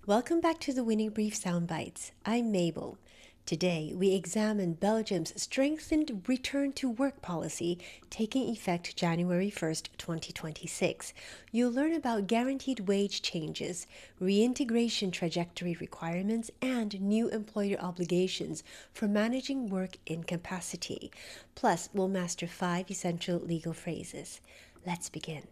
Welcome back to the Winning Brief Soundbites. I'm Mabel. Today, we examine Belgium's strengthened return to work policy taking effect January 1st, 2026. You'll learn about guaranteed wage changes, reintegration trajectory requirements, and new employer obligations for managing work incapacity. Plus, we'll master 5 essential legal phrases. Let's begin.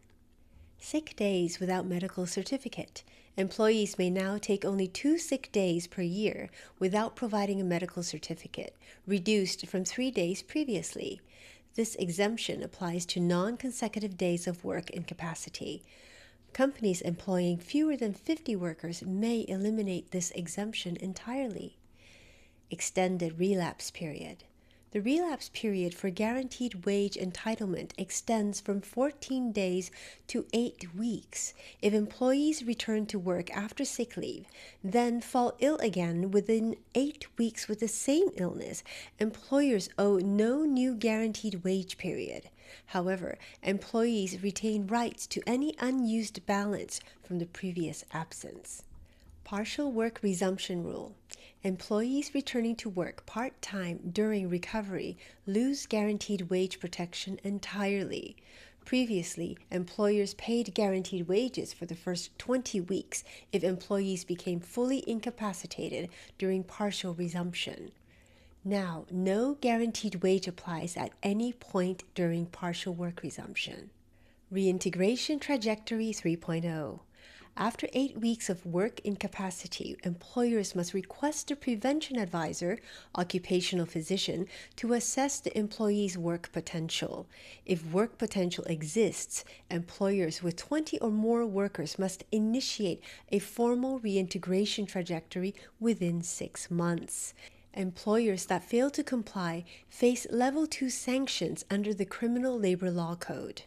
Sick days without medical certificate. Employees may now take only 2 sick days per year without providing a medical certificate, reduced from 3 days previously. This exemption applies to non-consecutive days of work incapacity. Companies employing fewer than 50 workers may eliminate this exemption entirely. Extended relapse period. The relapse period for guaranteed wage entitlement extends from 14 days to 8 weeks if employees return to work after sick leave, then fall ill again within 8 weeks with the same illness. Employers owe no new guaranteed wage period. However, employees retain rights to any unused balance from the previous absence. Partial work resumption rule. Employees returning to work part-time during recovery lose guaranteed wage protection entirely. Previously, employers paid guaranteed wages for the first 20 weeks if employees became fully incapacitated during partial resumption. Now, no guaranteed wage applies at any point during partial work resumption. Reintegration Trajectory 3.0. After 8 weeks of work incapacity, employers must request a prevention advisor, occupational physician, to assess the employee's work potential. If work potential exists, employers with 20 or more workers must initiate a formal reintegration trajectory within 6 months. Employers that fail to comply face Level 2 sanctions under the Criminal Labor Law Code.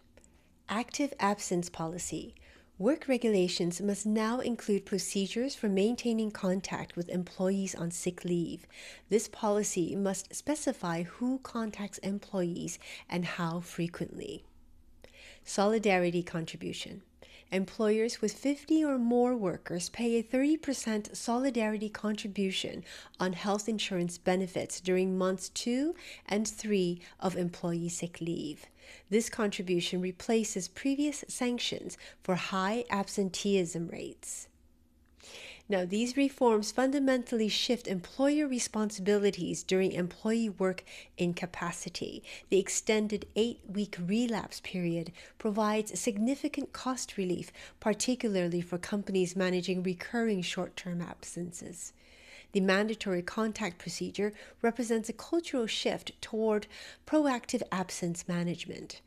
Active absence policy. Work regulations must now include procedures for maintaining contact with employees on sick leave. This policy must specify who contacts employees and how frequently. Solidarity contribution. Employers with 50 or more workers pay a 30% solidarity contribution on health insurance benefits during months 2 and 3 of employee sick leave. This contribution replaces previous sanctions for high absenteeism rates. Now, these reforms fundamentally shift employer responsibilities during employee work incapacity. The extended 8-week relapse period provides significant cost relief, particularly for companies managing recurring short-term absences. The mandatory contact procedure represents a cultural shift toward proactive absence management.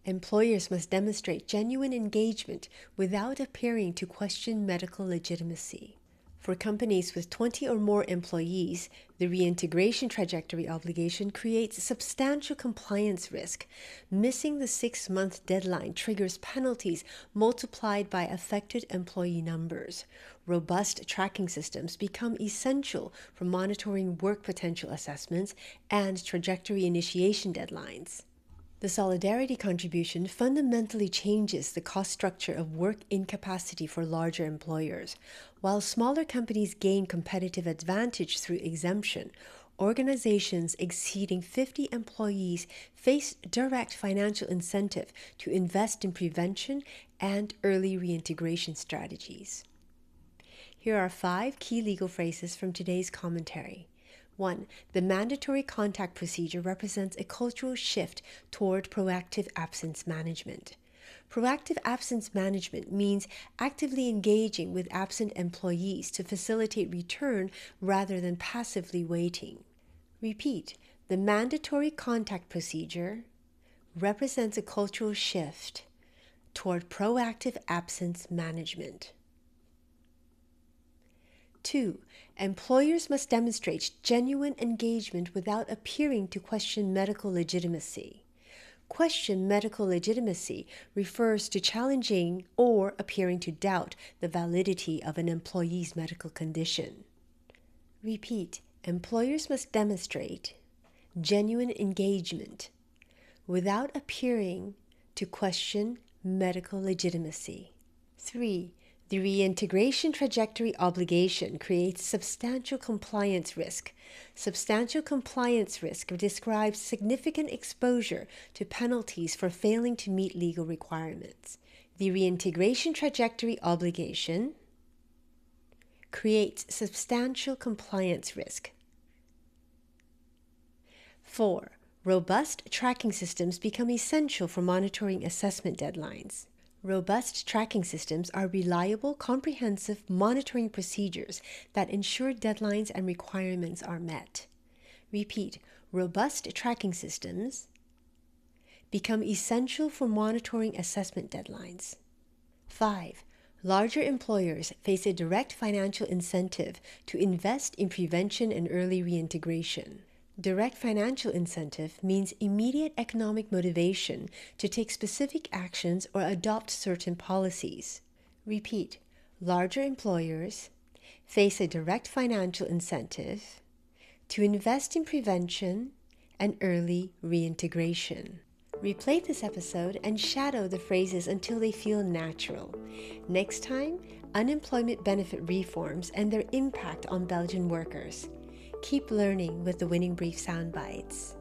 Employers must demonstrate genuine engagement without appearing to question medical legitimacy. For companies with 20 or more employees, the reintegration trajectory obligation creates substantial compliance risk. Missing the 6-month deadline triggers penalties multiplied by affected employee numbers. Robust tracking systems become essential for monitoring work potential assessments and trajectory initiation deadlines. The solidarity contribution fundamentally changes the cost structure of work incapacity for larger employers. While smaller companies gain competitive advantage through exemption, organizations exceeding 50 employees face direct financial incentive to invest in prevention and early reintegration strategies. Here are 5 key legal phrases from today's commentary. 1. The mandatory contact procedure represents a cultural shift toward proactive absence management. Proactive absence management means actively engaging with absent employees to facilitate return rather than passively waiting. Repeat. The mandatory contact procedure represents a cultural shift toward proactive absence management. 2. Employers must demonstrate genuine engagement without appearing to question medical legitimacy. Question medical legitimacy refers to challenging or appearing to doubt the validity of an employee's medical condition. Repeat. Employers must demonstrate genuine engagement without appearing to question medical legitimacy. 3. The reintegration trajectory obligation creates substantial compliance risk. Substantial compliance risk describes significant exposure to penalties for failing to meet legal requirements. The reintegration trajectory obligation creates substantial compliance risk. 4. Robust tracking systems become essential for monitoring assessment deadlines. Robust tracking systems are reliable, comprehensive monitoring procedures that ensure deadlines and requirements are met. Repeat, robust tracking systems become essential for monitoring assessment deadlines. 5. Larger employers face a direct financial incentive to invest in prevention and early reintegration. Direct financial incentive means immediate economic motivation to take specific actions or adopt certain policies. Repeat, larger employers face a direct financial incentive to invest in prevention and early reintegration. Replay this episode and shadow the phrases until they feel natural. Next time, unemployment benefit reforms and their impact on Belgian workers. Keep learning with the Winning Brief Soundbites.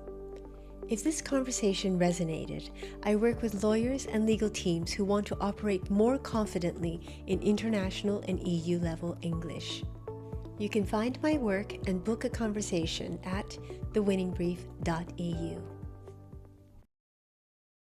If this conversation resonated, I work with lawyers and legal teams who want to operate more confidently in international and EU level English. You can find my work and book a conversation at thewinningbrief.eu.